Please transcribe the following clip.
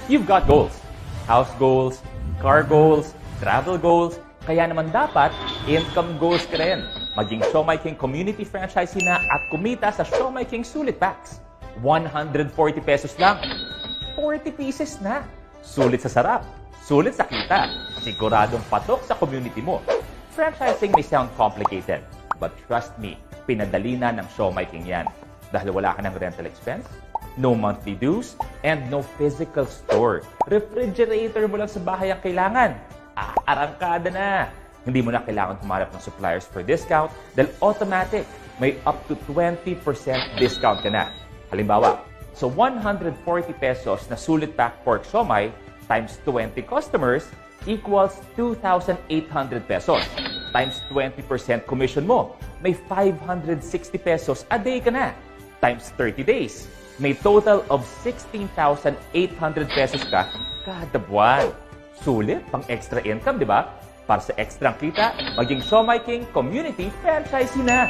You've got goals. House goals, car goals, travel goals, kaya naman dapat income goals ka rin. Maging Siomai King community franchisee na at kumita sa Siomai King Sulit Packs. 140 pesos lang. 40 pieces na. Sulit sa sarap. Sulit sa kita. Siguradong patok sa community mo. Franchising may sound complicated. But trust me, pinadali na ng Siomai King yan. Dahil wala ka ng rental expense, no monthly dues, and no physical store. Refrigerator mo lang sa bahay ang kailangan. Arangkada na. Hindi mo na kailangan humarap ng suppliers for discount dahil automatic. May up to 20% discount ka na. Halimbawa, so 140 pesos na Sulit Pack Pork Siomai times 20 customers equals 2,800 pesos. Times 20% commission mo, may 560 pesos a day ka na. Times 30 days, may total of 16,800 pesos ka kada buwan. Sulit pang extra income, di ba? Para sa extra kita, maging Siomai King Community Franchisee na!